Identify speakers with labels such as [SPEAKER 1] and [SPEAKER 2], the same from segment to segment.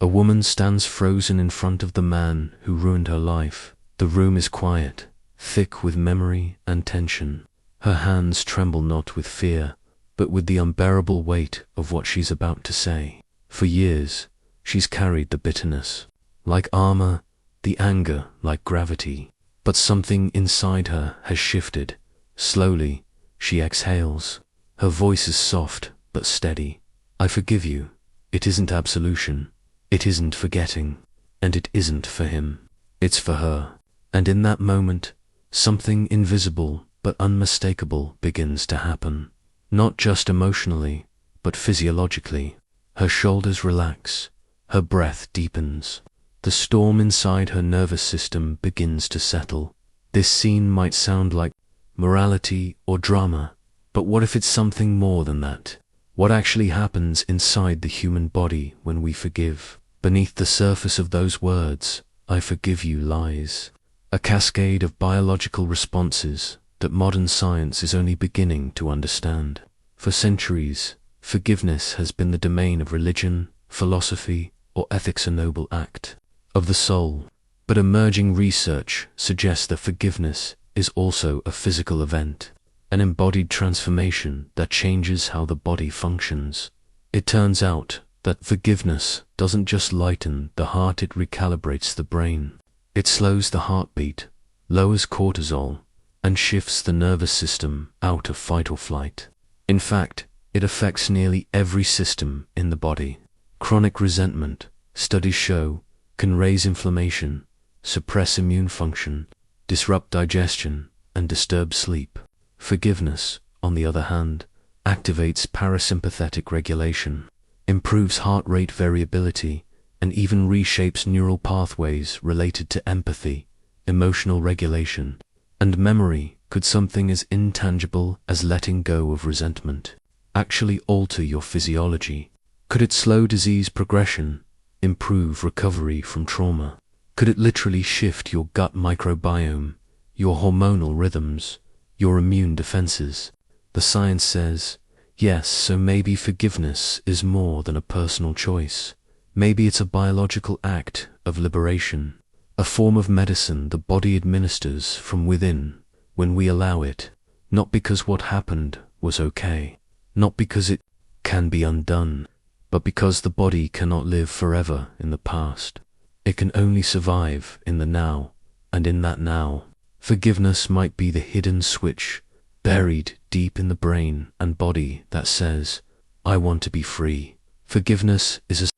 [SPEAKER 1] A woman stands frozen in front of the man who ruined her life. The room is quiet, thick with memory and tension. Her hands tremble not with fear, but with the unbearable weight of what she's about to say. For years, she's carried the bitterness like armor, the anger like gravity. But something inside her has shifted. Slowly, she exhales. Her voice is soft but steady. I forgive you. It isn't absolution. It isn't forgetting. And it isn't for him. It's for her. And in that moment, something invisible but unmistakable begins to happen. Not just emotionally, but physiologically. Her shoulders relax. Her breath deepens. The storm inside her nervous system begins to settle. This scene might sound like morality or drama, but what if it's something more than that? What actually happens inside the human body when we forgive? Beneath the surface of those words, I forgive you, lies a cascade of biological responses that modern science is only beginning to understand. For centuries, forgiveness has been the domain of religion, philosophy, or ethics, a noble act of the soul. But emerging research suggests that forgiveness is also a physical event, an embodied transformation that changes how the body functions. It turns out that forgiveness doesn't just lighten the heart, it recalibrates the brain. It slows the heartbeat, lowers cortisol, and shifts the nervous system out of fight or flight. In fact, it affects nearly every system in the body. Chronic resentment, studies show, can raise inflammation, suppress immune function, disrupt digestion, and disturb sleep. Forgiveness, on the other hand, activates parasympathetic regulation, improves heart rate variability, and even reshapes neural pathways related to empathy, emotional regulation, and memory. Could something as intangible as letting go of resentment actually alter your physiology? Could it slow disease progression, improve recovery from trauma? Could it literally shift your gut microbiome, your hormonal rhythms, your immune defenses? The science says, yes, so maybe forgiveness is more than a personal choice. Maybe it's a biological act of liberation, a form of medicine the body administers from within when we allow it, not because what happened was okay, not because it can be undone, but because the body cannot live forever in the past. It can only survive in the now, and in that now, forgiveness might be the hidden switch buried deep in the brain and body that says, I want to be free. Forgiveness is a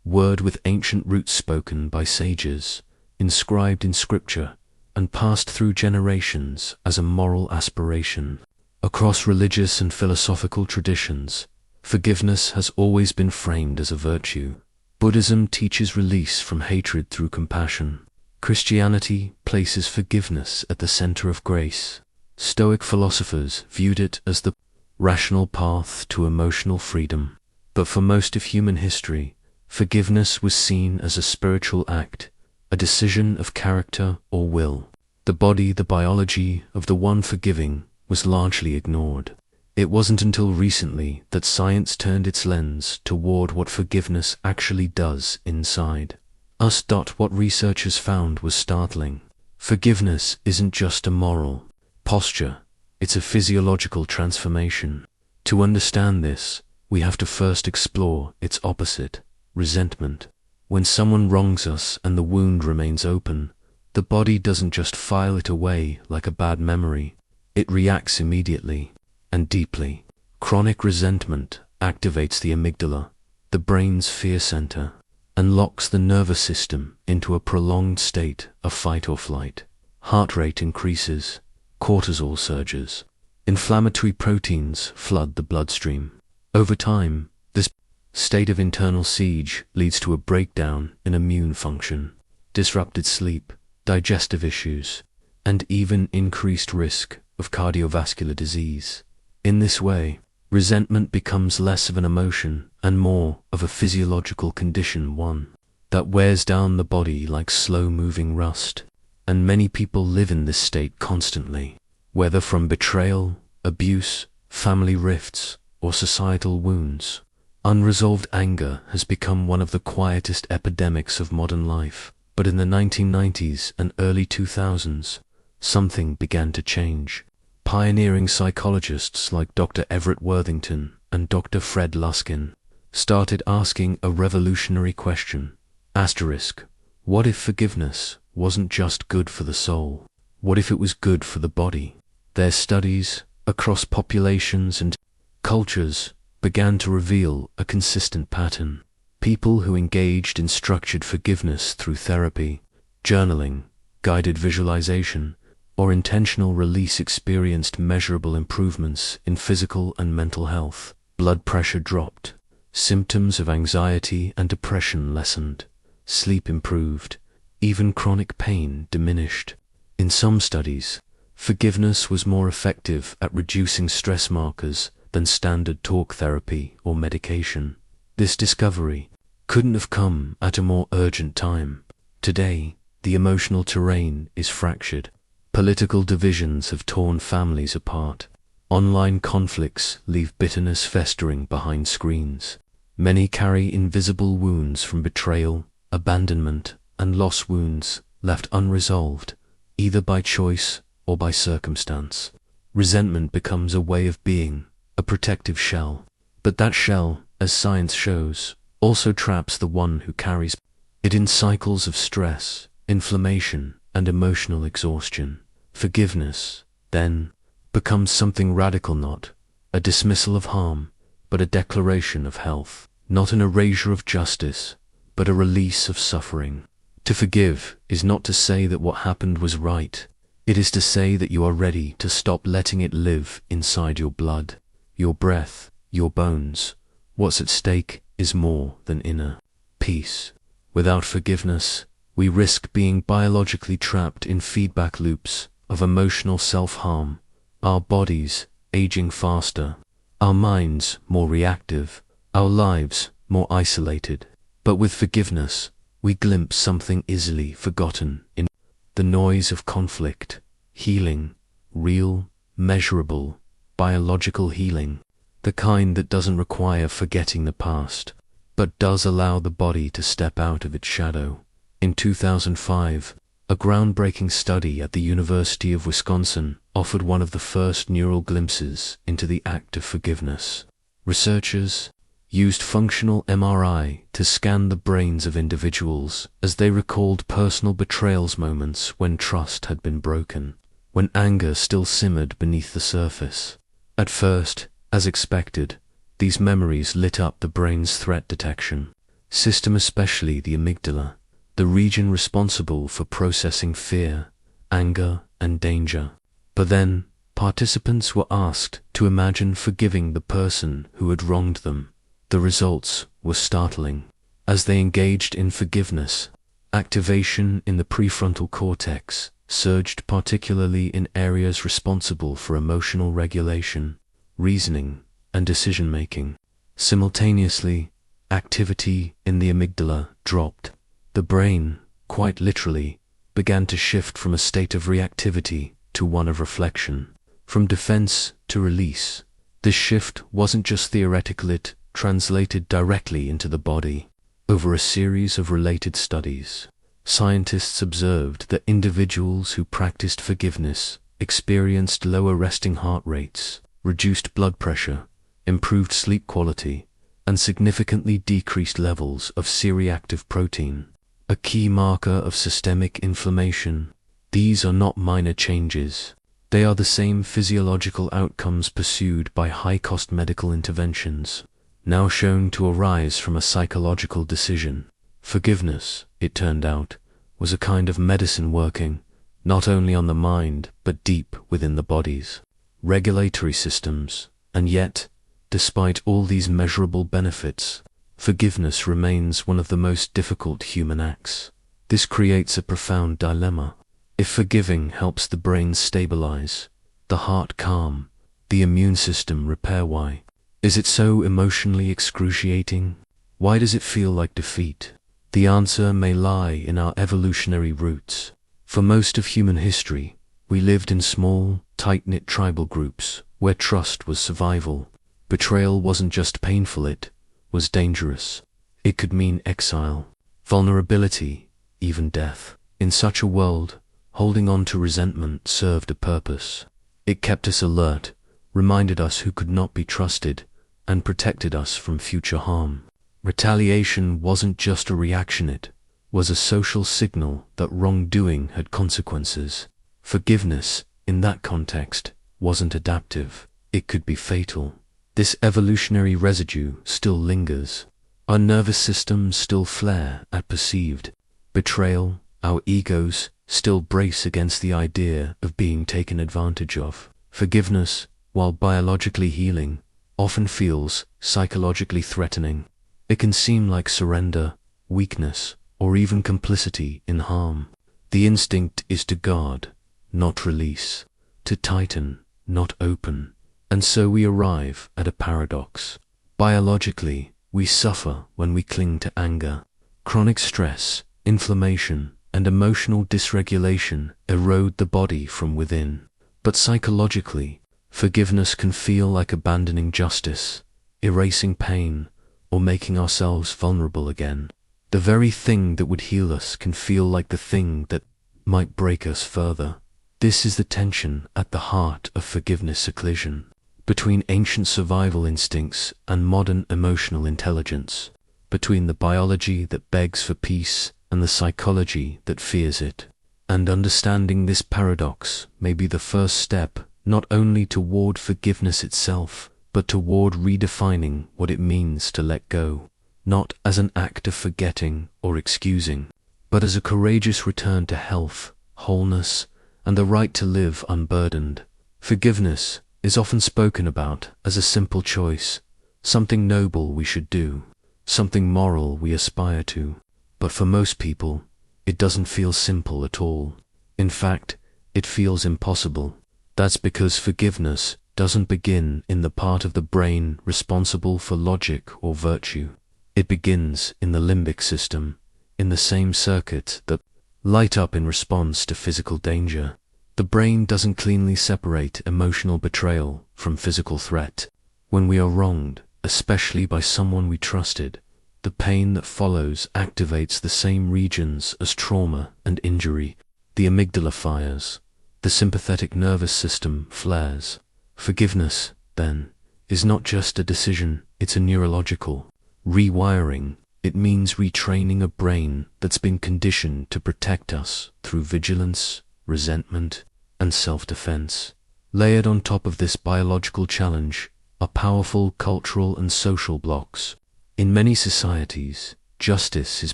[SPEAKER 1] word with ancient roots spoken by sages, inscribed in scripture, and passed through generations as a moral aspiration. Across religious and philosophical traditions, forgiveness has always been framed as a virtue. Buddhism teaches release from hatred through compassion. Christianity places forgiveness at the center of grace. Stoic philosophers viewed it as the rational path to emotional freedom. But for most of human history, forgiveness was seen as a spiritual act, a decision of character or will. The body, the biology of the one forgiving, was largely ignored. It wasn't until recently that science turned its lens toward what forgiveness actually does inside us. What researchers found was startling. Forgiveness isn't just a moral posture, it's a physiological transformation. To understand this, we have to first explore its opposite, resentment. When someone wrongs us and the wound remains open, the body doesn't just file it away like a bad memory. It reacts immediately and deeply. Chronic resentment activates the amygdala, the brain's fear center, and locks the nervous system into a prolonged state of fight or flight. Heart rate increases, cortisol surges, inflammatory proteins flood the bloodstream. Over time, this state of internal siege leads to a breakdown in immune function, disrupted sleep, digestive issues, and even increased risk of cardiovascular disease. In this way, resentment becomes less of an emotion and more of a physiological condition, one that wears down the body like slow-moving rust. And many people live in this state constantly, whether from betrayal, abuse, family rifts, or societal wounds. Unresolved anger has become one of the quietest epidemics of modern life, but in the 1990s and early 2000s, something began to change. Pioneering psychologists like Dr. Everett Worthington and Dr. Fred Luskin started asking a revolutionary question. Asterisk, what if forgiveness wasn't just good for the soul? What if it was good for the body? Their studies across populations and cultures began to reveal a consistent pattern. People who engaged in structured forgiveness through therapy, journaling, guided visualization, or intentional release experienced measurable improvements in physical and mental health. Blood pressure dropped, symptoms of anxiety and depression lessened, sleep improved, even chronic pain diminished. In some studies, forgiveness was more effective at reducing stress markers than standard talk therapy or medication. This discovery couldn't have come at a more urgent time. Today, the emotional terrain is fractured. Political divisions have torn families apart. Online conflicts leave bitterness festering behind screens. Many carry invisible wounds from betrayal, abandonment, and loss, wounds left unresolved, either by choice or by circumstance. Resentment becomes a way of being, a protective shell. But that shell, as science shows, also traps the one who carries it in cycles of stress, inflammation, and emotional exhaustion. Forgiveness, then, becomes something radical, not a dismissal of harm, but a declaration of health. Not an erasure of justice, but a release of suffering. To forgive is not to say that what happened was right. It is to say that you are ready to stop letting it live inside your blood, your breath, your bones. What's at stake is more than inner peace. Without forgiveness, we risk being biologically trapped in feedback loops of emotional self-harm, our bodies aging faster, our minds more reactive, our lives more isolated. But with forgiveness, we glimpse something easily forgotten in the noise of conflict, healing, real, measurable, biological healing, the kind that doesn't require forgetting the past, but does allow the body to step out of its shadow. In 2005, a groundbreaking study at the University of Wisconsin offered one of the first neural glimpses into the act of forgiveness. Researchers used functional MRI to scan the brains of individuals as they recalled personal betrayals, moments when trust had been broken, when anger still simmered beneath the surface. At first, as expected, these memories lit up the brain's threat detection system, especially the amygdala, the region responsible for processing fear, anger, and danger. But then, participants were asked to imagine forgiving the person who had wronged them. The results were startling. As they engaged in forgiveness, activation in the prefrontal cortex surged, particularly in areas responsible for emotional regulation, reasoning, and decision-making. Simultaneously, activity in the amygdala dropped. The brain, quite literally, began to shift from a state of reactivity to one of reflection, from defense to release. This shift wasn't just theoretical, it translated directly into the body. Over a series of related studies, scientists observed that individuals who practiced forgiveness experienced lower resting heart rates, reduced blood pressure, improved sleep quality, and significantly decreased levels of C-reactive protein, a key marker of systemic inflammation. These are not minor changes. They are the same physiological outcomes pursued by high-cost medical interventions, now shown to arise from a psychological decision. Forgiveness, it turned out, was a kind of medicine working not only on the mind but deep within the body's regulatory systems. And yet, despite all these measurable benefits, forgiveness remains one of the most difficult human acts. This creates a profound dilemma. If forgiving helps the brain stabilize, the heart calm, the immune system repair, why is it so emotionally excruciating? Why does it feel like defeat? The answer may lie in our evolutionary roots. For most of human history, we lived in small, tight-knit tribal groups where trust was survival. Betrayal wasn't just painful, it was dangerous. It could mean exile, vulnerability, even death. In such a world, holding on to resentment served a purpose. It kept us alert, reminded us who could not be trusted, and protected us from future harm. Retaliation wasn't just a reaction, it was a social signal that wrongdoing had consequences. Forgiveness, in that context, wasn't adaptive. It could be fatal. This evolutionary residue still lingers. Our nervous systems still flare at perceived betrayal. Our egos still brace against the idea of being taken advantage of. Forgiveness, while biologically healing, often feels psychologically threatening. It can seem like surrender, weakness, or even complicity in harm. The instinct is to guard, not release, to tighten, not open. And so we arrive at a paradox. Biologically, we suffer when we cling to anger. Chronic stress, inflammation, and emotional dysregulation erode the body from within. But psychologically, forgiveness can feel like abandoning justice, erasing pain, or making ourselves vulnerable again. The very thing that would heal us can feel like the thing that might break us further. This is the tension at the heart of forgiveness collision, between ancient survival instincts and modern emotional intelligence, between the biology that begs for peace and the psychology that fears it. And understanding this paradox may be the first step not only toward forgiveness itself, but toward redefining what it means to let go, not as an act of forgetting or excusing, but as a courageous return to health, wholeness, and the right to live unburdened. Forgiveness is often spoken about as a simple choice, something noble we should do, something moral we aspire to. But for most people, it doesn't feel simple at all. In fact, it feels impossible. That's because forgiveness doesn't begin in the part of the brain responsible for logic or virtue. It begins in the limbic system, in the same circuits that light up in response to physical danger. The brain doesn't cleanly separate emotional betrayal from physical threat. When we are wronged, especially by someone we trusted, the pain that follows activates the same regions as trauma and injury. The amygdala fires. The sympathetic nervous system flares. Forgiveness, then, is not just a decision, it's a neurological rewiring. It means retraining a brain that's been conditioned to protect us through vigilance, resentment, and self-defense. Layered on top of this biological challenge are powerful cultural and social blocks. In many societies, justice is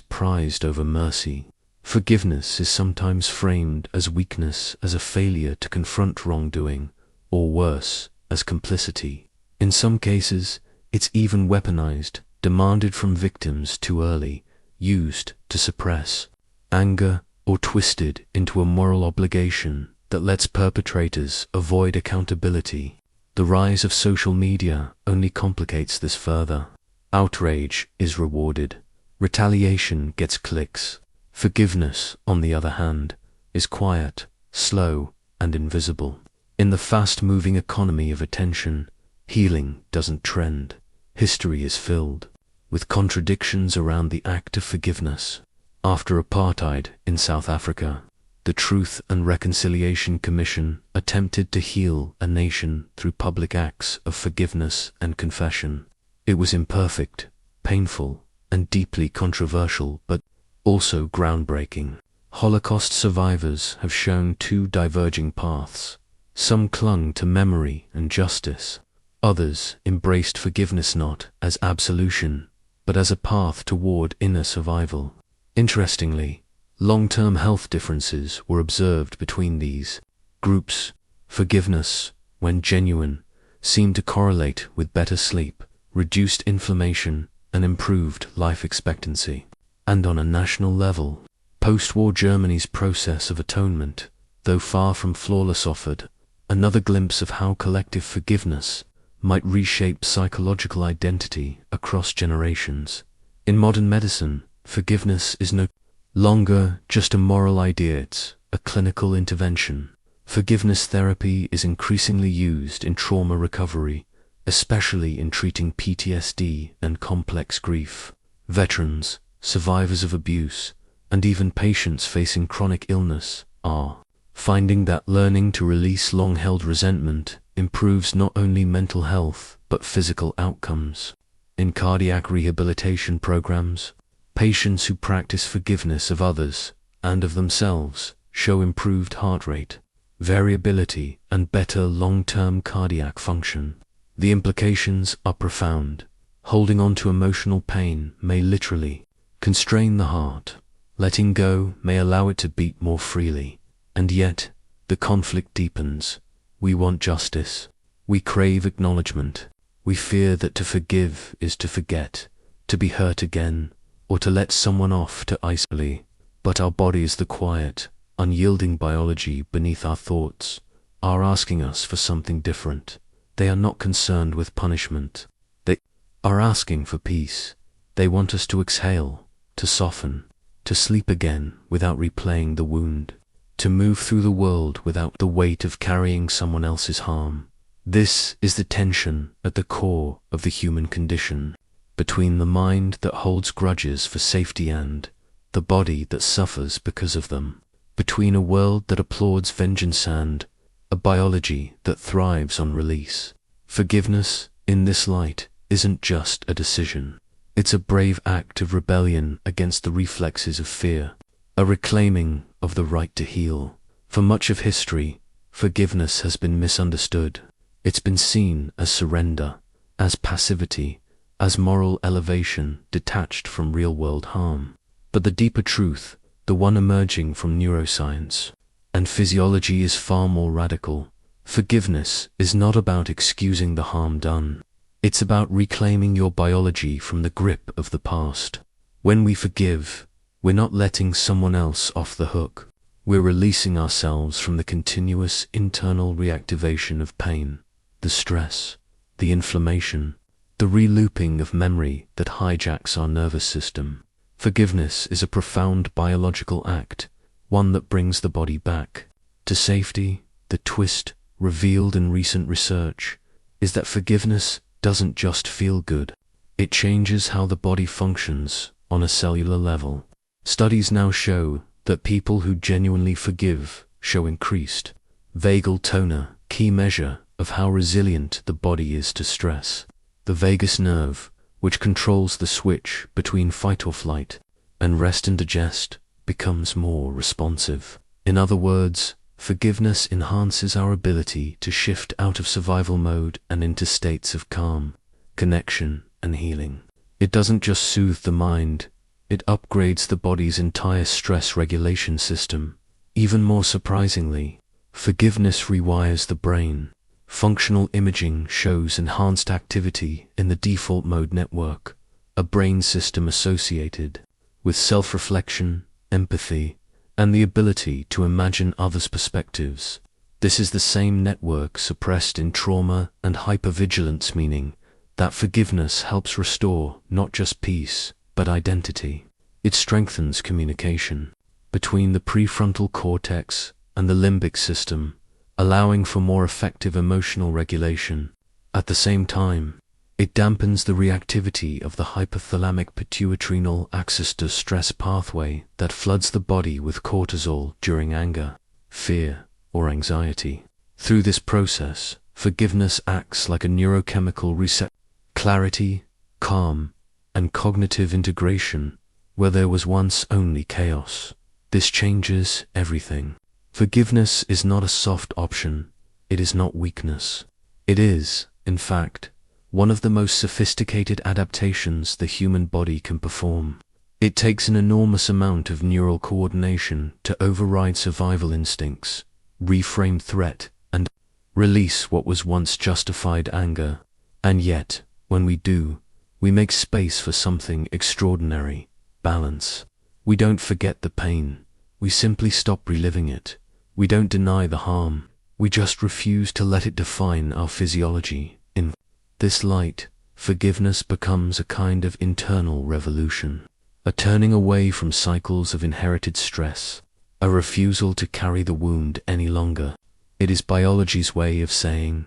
[SPEAKER 1] prized over mercy. Forgiveness is sometimes framed as weakness, as a failure to confront wrongdoing, or worse, as complicity. In some cases, it's even weaponized, demanded from victims too early, used to suppress anger, or twisted into a moral obligation that lets perpetrators avoid accountability. The rise of social media only complicates this further. Outrage is rewarded. Retaliation gets clicks. Forgiveness, on the other hand, is quiet, slow, and invisible. In the fast-moving economy of attention, healing doesn't trend. History is filled with contradictions around the act of forgiveness. After apartheid in South Africa, the Truth and Reconciliation Commission attempted to heal a nation through public acts of forgiveness and confession. It was imperfect, painful, and deeply controversial, but also groundbreaking. Holocaust survivors have shown two diverging paths. Some clung to memory and justice. Others embraced forgiveness not as absolution, but as a path toward inner survival. Interestingly, long-term health differences were observed between these groups. Forgiveness, when genuine, seemed to correlate with better sleep, reduced inflammation, and improved life expectancy. And on a national level, post-war Germany's process of atonement, though far from flawless, offered another glimpse of how collective forgiveness might reshape psychological identity across generations. In modern medicine, forgiveness is no longer just a moral idea, it's a clinical intervention. Forgiveness therapy is increasingly used in trauma recovery, especially in treating PTSD and complex grief. Veterans, survivors of abuse, and even patients facing chronic illness are finding that learning to release long-held resentment improves not only mental health but physical outcomes. In cardiac rehabilitation programs, patients who practice forgiveness of others and of themselves show improved heart rate, variability, and better long-term cardiac function. The implications are profound. Holding on to emotional pain may literally constrain the heart. Letting go may allow it to beat more freely. And yet, the conflict deepens. We want justice. We crave acknowledgement. We fear that to forgive is to forget, to be hurt again, or to let someone off to isolate. But our bodies, the quiet, unyielding biology beneath our thoughts, are asking us for something different. They are not concerned with punishment. They are asking for peace. They want us to exhale, to soften, to sleep again without replaying the wound, to move through the world without the weight of carrying someone else's harm. This is the tension at the core of the human condition, between the mind that holds grudges for safety and the body that suffers because of them, between a world that applauds vengeance and a biology that thrives on release. Forgiveness, in this light, isn't just a decision. It's a brave act of rebellion against the reflexes of fear, a reclaiming of the right to heal. For much of history, forgiveness has been misunderstood. It's been seen as surrender, as passivity, as moral elevation detached from real-world harm. But the deeper truth, the one emerging from neuroscience and physiology, is far more radical. Forgiveness is not about excusing the harm done. It's about reclaiming your biology from the grip of the past. When we forgive, we're not letting someone else off the hook. We're releasing ourselves from the continuous internal reactivation of pain, the stress, the inflammation, the relooping of memory that hijacks our nervous system. Forgiveness is a profound biological act, one that brings the body back to safety. The twist, revealed in recent research, is that forgiveness doesn't just feel good. It changes how the body functions on a cellular level. Studies now show that people who genuinely forgive show increased vagal tone, key measure of how resilient the body is to stress. The vagus nerve, which controls the switch between fight or flight and rest and digest, becomes more responsive. In other words, forgiveness enhances our ability to shift out of survival mode and into states of calm, connection, and healing. It doesn't just soothe the mind, it upgrades the body's entire stress regulation system. Even more surprisingly, forgiveness rewires the brain. Functional imaging shows enhanced activity in the default mode network, a brain system associated with self-reflection, empathy, and the ability to imagine others' perspectives. This is the same network suppressed in trauma and hypervigilance, meaning that forgiveness helps restore not just peace, but identity. It strengthens communication between the prefrontal cortex and the limbic system, allowing for more effective emotional regulation. At the same time, it dampens the reactivity of the hypothalamic pituitary axis to stress pathway that floods the body with cortisol during anger, fear, or anxiety. Through this process, forgiveness acts like a neurochemical reset. Clarity, calm, and cognitive integration where there was once only chaos. This changes everything. Forgiveness is not a soft option. It is not weakness. It is, in fact, one of the most sophisticated adaptations the human body can perform. It takes an enormous amount of neural coordination to override survival instincts, reframe threat, and release what was once justified anger. And yet, when we do, we make space for something extraordinary: balance. We don't forget the pain. We simply stop reliving it. We don't deny the harm. We just refuse to let it define our physiology. In this light, forgiveness becomes a kind of internal revolution, a turning away from cycles of inherited stress, a refusal to carry the wound any longer. It is biology's way of saying,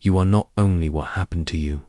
[SPEAKER 1] You are not only what happened to you,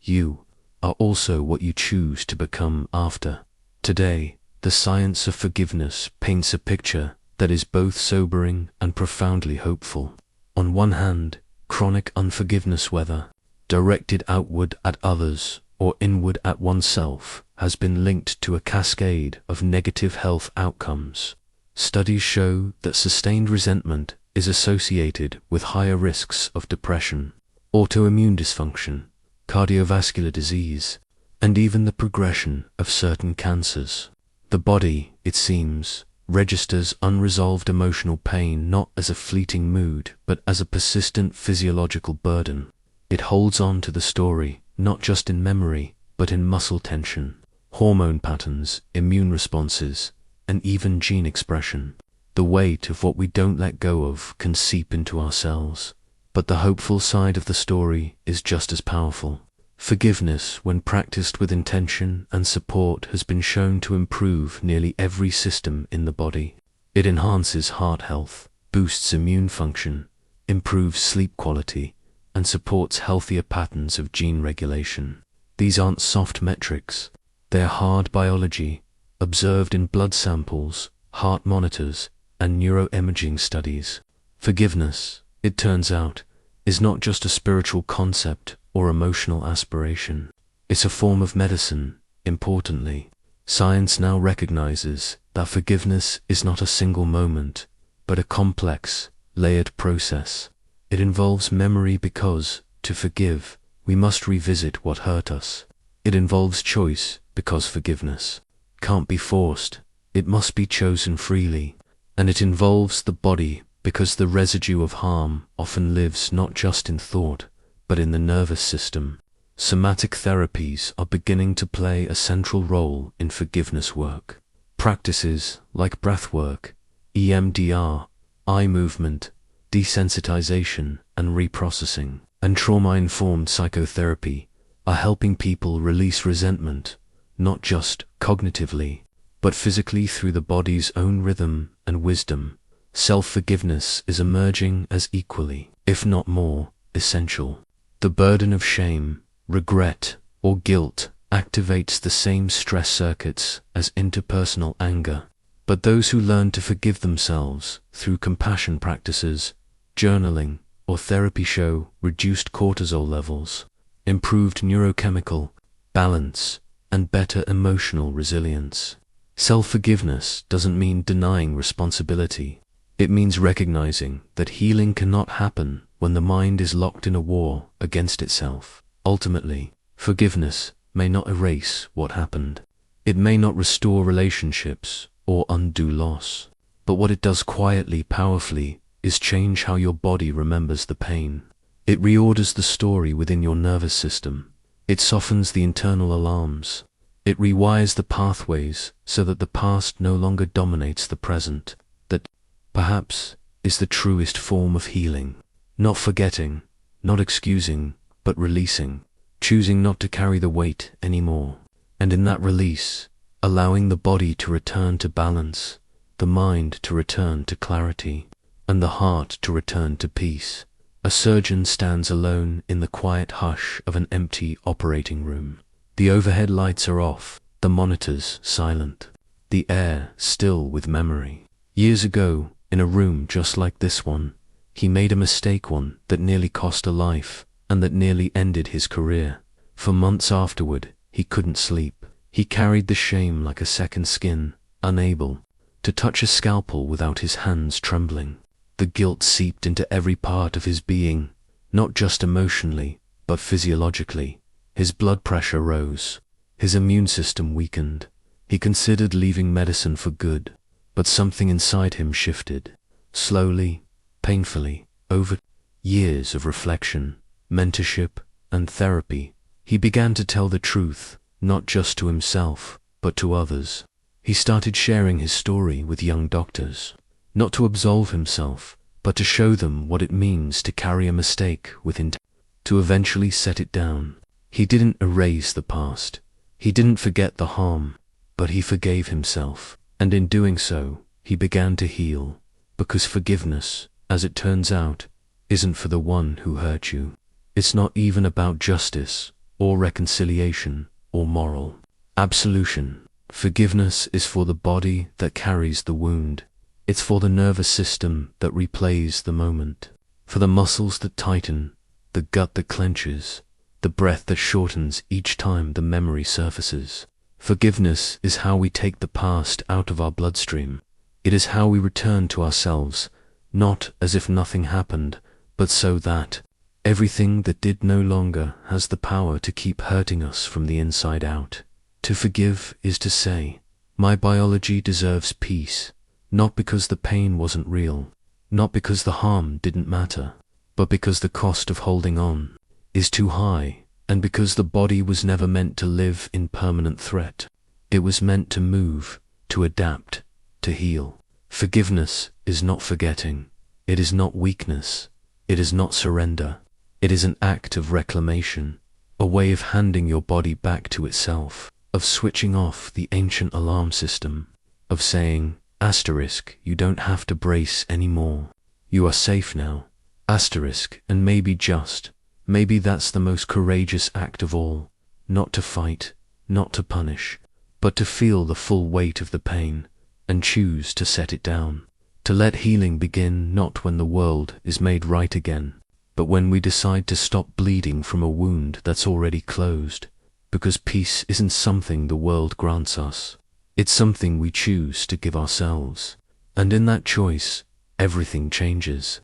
[SPEAKER 1] you are also what you choose to become after. Today, the science of forgiveness paints a picture that is both sobering and profoundly hopeful. On one hand, chronic unforgiveness, whether directed outward at others or inward at oneself, has been linked to a cascade of negative health outcomes. Studies show that sustained resentment is associated with higher risks of depression, autoimmune dysfunction, cardiovascular disease, and even the progression of certain cancers. The body, it seems, registers unresolved emotional pain not as a fleeting mood but as a persistent physiological burden. It holds on to the story, not just in memory, but in muscle tension, hormone patterns, immune responses, and even gene expression. The weight of what we don't let go of can seep into our cells, but the hopeful side of the story is just as powerful. Forgiveness, when practiced with intention and support, has been shown to improve nearly every system in the body. It enhances heart health, boosts immune function, improves sleep quality, and supports healthier patterns of gene regulation. These aren't soft metrics. They're hard biology, observed in blood samples, heart monitors, and neuroimaging studies. Forgiveness, it turns out, is not just a spiritual concept or emotional aspiration. It's a form of medicine. Importantly, science now recognizes that forgiveness is not a single moment, but a complex, layered process. It involves memory because, to forgive, we must revisit what hurt us. It involves choice because forgiveness can't be forced, it must be chosen freely. And it involves the body because the residue of harm often lives not just in thought, but in the nervous system. Somatic therapies are beginning to play a central role in forgiveness work. Practices like breathwork, EMDR, eye movement, desensitization and reprocessing, and trauma-informed psychotherapy are helping people release resentment, not just cognitively, but physically through the body's own rhythm and wisdom. Self-forgiveness is emerging as equally, if not more, essential. The burden of shame, regret, or guilt activates the same stress circuits as interpersonal anger. But those who learn to forgive themselves through compassion practices, journaling, or therapy show reduced cortisol levels, improved neurochemical balance, and better emotional resilience. Self-forgiveness doesn't mean denying responsibility. It means recognizing that healing cannot happen when the mind is locked in a war against itself. Ultimately, forgiveness may not erase what happened. It may not restore relationships or undo loss. But what it does quietly, powerfully, is change how your body remembers the pain. It reorders the story within your nervous system. It softens the internal alarms. It rewires the pathways so that the past no longer dominates the present. That, perhaps, is the truest form of healing. Not forgetting, not excusing, but releasing. Choosing not to carry the weight anymore. And in that release, allowing the body to return to balance, the mind to return to clarity, and the heart to return to peace. A surgeon stands alone in the quiet hush of an empty operating room. The overhead lights are off, the monitors silent, the air still with memory. Years ago, in a room just like this one, he made a mistake, one that nearly cost a life, and that nearly ended his career. For months afterward, he couldn't sleep. He carried the shame like a second skin, unable to touch a scalpel without his hands trembling. The guilt seeped into every part of his being, not just emotionally, but physiologically. His blood pressure rose. His immune system weakened. He considered leaving medicine for good, but something inside him shifted. Slowly, painfully, over years of reflection, mentorship, and therapy, he began to tell the truth, not just to himself, but to others. He started sharing his story with young doctors, not to absolve himself, but to show them what it means to carry a mistake with intent, to eventually set it down. He didn't erase the past. He didn't forget the harm, but he forgave himself. And in doing so, he began to heal. Because forgiveness, as it turns out, isn't for the one who hurt you. It's not even about justice, or reconciliation, or moral absolution. Forgiveness is for the body that carries the wound. It's for the nervous system that replays the moment, for the muscles that tighten, the gut that clenches, the breath that shortens each time the memory surfaces. Forgiveness is how we take the past out of our bloodstream. It is how we return to ourselves, not as if nothing happened, but so that everything that did no longer has the power to keep hurting us from the inside out. To forgive is to say, my biology deserves peace, not because the pain wasn't real, not because the harm didn't matter, but because the cost of holding on is too high, and because the body was never meant to live in permanent threat. It was meant to move, to adapt, to heal. Forgiveness is not forgetting. It is not weakness. It is not surrender. It is an act of reclamation, a way of handing your body back to itself, of switching off the ancient alarm system, of saying, asterisk, you don't have to brace anymore. You are safe now. Asterisk, and maybe that's the most courageous act of all, not to fight, not to punish, but to feel the full weight of the pain and choose to set it down, to let healing begin not when the world is made right again, but when we decide to stop bleeding from a wound that's already closed, because peace isn't something the world grants us, it's something we choose to give ourselves, and in that choice, everything changes.